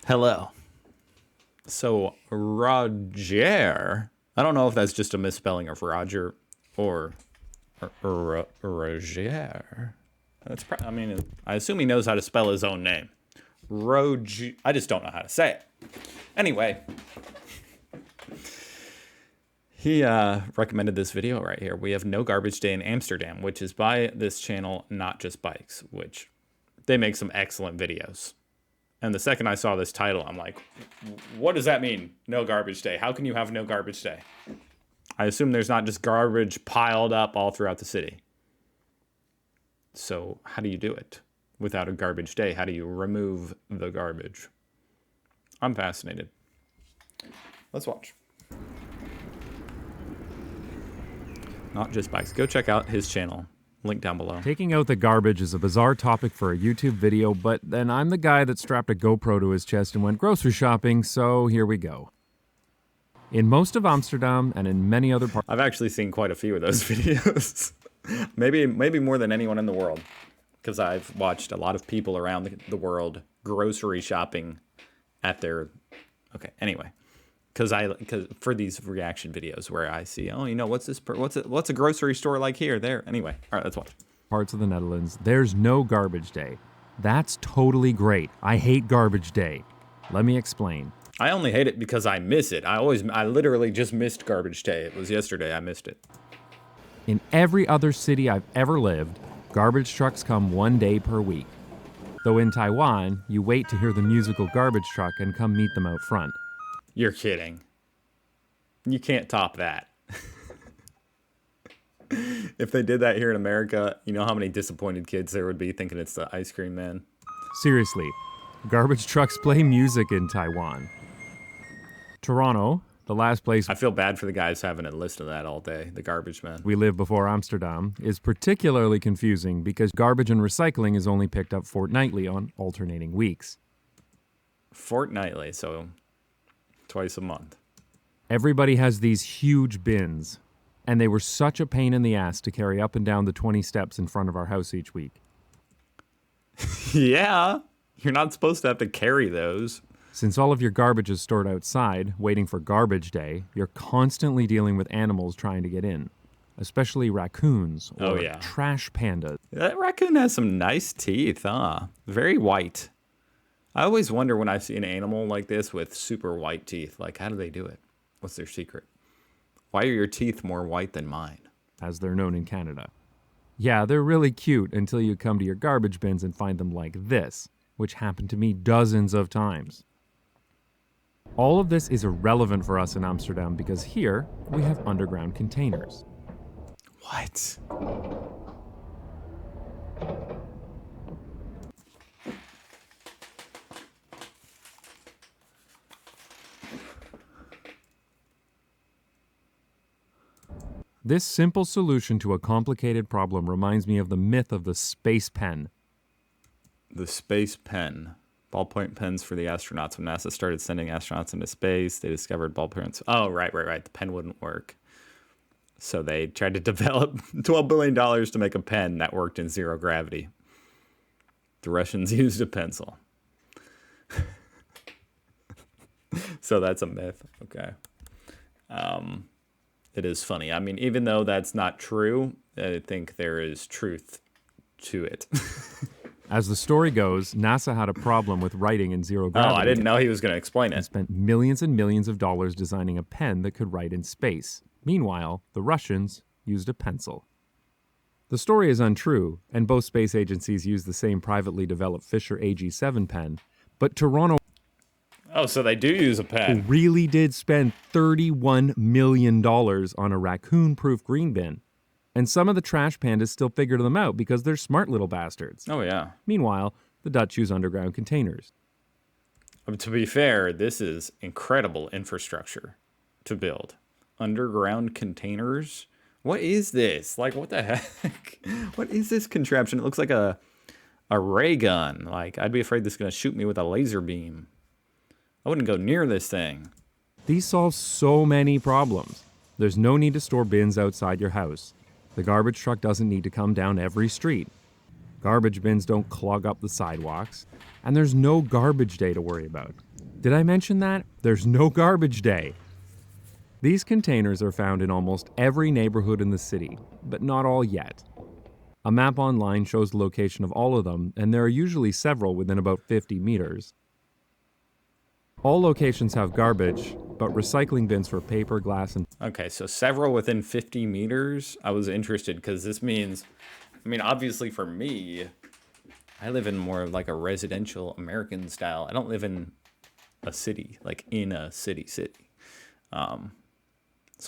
Hello. So, Roger, I don't know if that's just a misspelling of Roger or Roger. I mean, I assume he knows how to spell his own name. I just don't know how to say it. Anyway, he recommended this video right here. We have No Garbage Day in Amsterdam, which is by this channel, Not Just Bikes, which they make some excellent videos. And the second I saw this title, I'm like, what does that mean? No garbage day. How can you have no garbage day? I assume there's not just garbage piled up all throughout the city. So how do you do it without a garbage day? How do you remove the garbage? I'm fascinated. Let's watch. Not Just Bikes. Go check out his channel. Link down below. Taking out the garbage is a bizarre topic for a YouTube video, but then I'm the guy that strapped a GoPro to his chest and went grocery shopping, so here we go. In most of Amsterdam and in many other parts... I've actually seen quite a few of those videos. maybe more than anyone in the world, because I've watched a lot of people around the world grocery shopping at their... Okay, anyway. Because for these reaction videos where I see, oh, you know, what's a grocery store like here, there. Anyway, all right, let's watch. Parts of the Netherlands, there's no garbage day. That's totally great. I hate garbage day. Let me explain. I only hate it because I miss it. I literally just missed garbage day. It was yesterday. I missed it. In every other city I've ever lived, garbage trucks come 1 day per week. Though in Taiwan, you wait to hear the musical garbage truck and come meet them out front. You're kidding. You can't top that. If they did that here in America, you know how many disappointed kids there would be thinking it's the ice cream man? Seriously, garbage trucks play music in Taiwan. Toronto, the last place I feel bad for the guys having to listen to that all day, the garbage man. We lived before Amsterdam, is particularly confusing because garbage and recycling is only picked up fortnightly on alternating weeks. Fortnightly, so... twice a month. Everybody has these huge bins, and they were such a pain in the ass to carry up and down the 20 steps in front of our house each week. Yeah, you're not supposed to have to carry those. Since all of your garbage is stored outside, waiting for garbage day, you're constantly dealing with animals trying to get in, especially raccoons or trash pandas. That raccoon has some nice teeth, huh? Very white. I always wonder when I see an animal like this with super white teeth, like, how do they do it? What's their secret? Why are your teeth more white than mine? As they're known in Canada. Yeah, they're really cute until you come to your garbage bins and find them like this, which happened to me dozens of times. All of this is irrelevant for us in Amsterdam because here we have underground containers. What? This simple solution to a complicated problem reminds me of the myth of the space pen. The space pen. Ballpoint pens for the astronauts. When NASA started sending astronauts into space, they discovered ballpoints. Oh, right. The pen wouldn't work. So they tried to develop $12 billion to make a pen that worked in zero gravity. The Russians used a pencil. So that's a myth. Okay. It is funny. I mean, even though that's not true, I think there is truth to it. As the story goes, NASA had a problem with writing in zero gravity. Oh, I didn't know he was going to explain it. And spent millions and millions of dollars designing a pen that could write in space. Meanwhile, the Russians used a pencil. The story is untrue, and both space agencies use the same privately developed Fisher AG7 pen, but Toronto... Oh, so they do use a pen. Really did spend $31 million on a raccoon-proof green bin. And some of the trash pandas still figured them out because they're smart little bastards. Oh, yeah. Meanwhile, the Dutch use underground containers. To be fair, this is incredible infrastructure to build. Underground containers? What is this? Like, what the heck? What is this contraption? It looks like a ray gun. Like, I'd be afraid this is going to shoot me with a laser beam. I wouldn't go near this thing. These solve so many problems. There's no need to store bins outside your house. The garbage truck doesn't need to come down every street. Garbage bins don't clog up the sidewalks. And there's no garbage day to worry about. Did I mention that? There's no garbage day. These containers are found in almost every neighborhood in the city, but not all yet. A map online shows the location of all of them, and there are usually several within about 50 meters. All locations have garbage, but recycling bins for paper, glass, and... Okay, so several within 50 meters. I was interested because this means, I mean, obviously for me, I live in more of like a residential American style. I don't live in a city, like in a city. So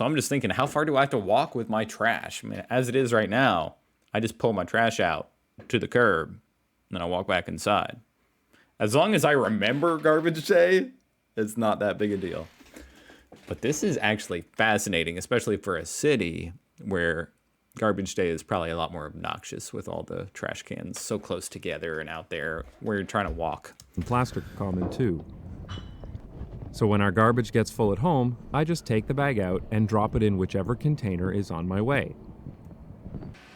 I'm just thinking, how far do I have to walk with my trash? I mean, as it is right now, I just pull my trash out to the curb, and then I walk back inside. As long as I remember garbage day, it's not that big a deal. But this is actually fascinating, especially for a city where garbage day is probably a lot more obnoxious with all the trash cans so close together and out there where you're trying to walk. plastic are common too. So when our garbage gets full at home, I just take the bag out and drop it in whichever container is on my way.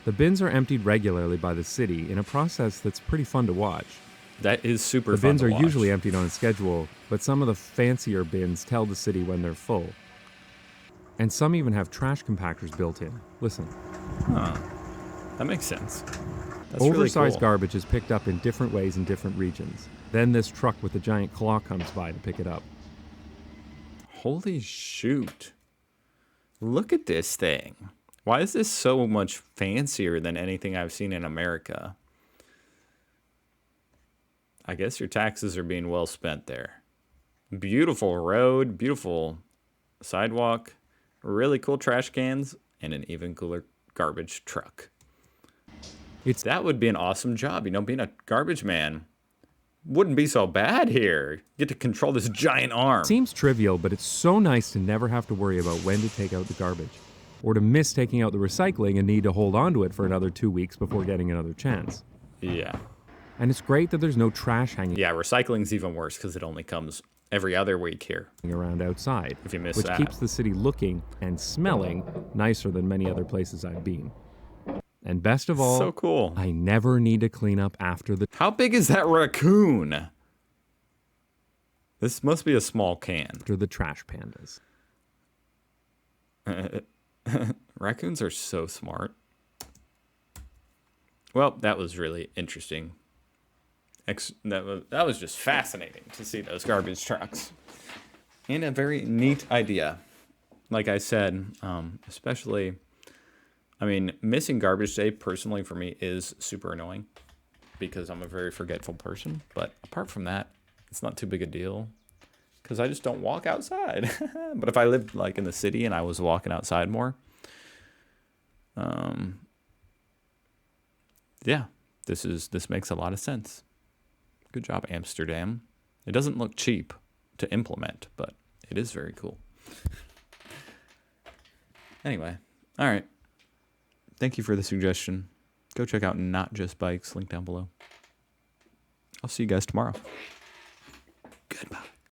The bins are emptied regularly by the city in a process that's pretty fun to watch. That is super The fun bins to are watch. usually emptied on a schedule, but some of the fancier bins tell the city when they're full. And some even have trash compactors built in. Listen. That makes sense. That's Oversized really cool. garbage is picked up in different ways in different regions. Then this truck with a giant claw comes by to pick it up. Holy shoot. Look at this thing. Why is this so much fancier than anything I've seen in America? I guess your taxes are being well spent there. Beautiful road, beautiful sidewalk, really cool trash cans, and an even cooler garbage truck. That would be an awesome job, you know, being a garbage man. Wouldn't be so bad here. You get to control this giant arm. Seems trivial, but it's so nice to never have to worry about when to take out the garbage, or to miss taking out the recycling and need to hold on to it for another 2 weeks before getting another chance. Yeah. And it's great that there's no trash hanging Yeah, recycling's even worse because it only comes every other week here. around outside, If you miss which that. keeps the city looking and smelling nicer than many other places I've been. And best of all, So cool. I never need to clean up after the How big is that raccoon? This must be a small can. trash pandas. Raccoons are so smart. Well, that was really interesting. That was just fascinating to see those garbage trucks. And a very neat idea. Like I said, especially, I mean, missing garbage day personally for me is super annoying because I'm a very forgetful person. But apart from that, it's not too big a deal because I just don't walk outside. But if I lived like in the city and I was walking outside more, yeah, this makes a lot of sense. Good job, Amsterdam. It doesn't look cheap to implement, but it is very cool. Anyway, all right. Thank you for the suggestion. Go check out Not Just Bikes, link down below. I'll see you guys tomorrow. Goodbye.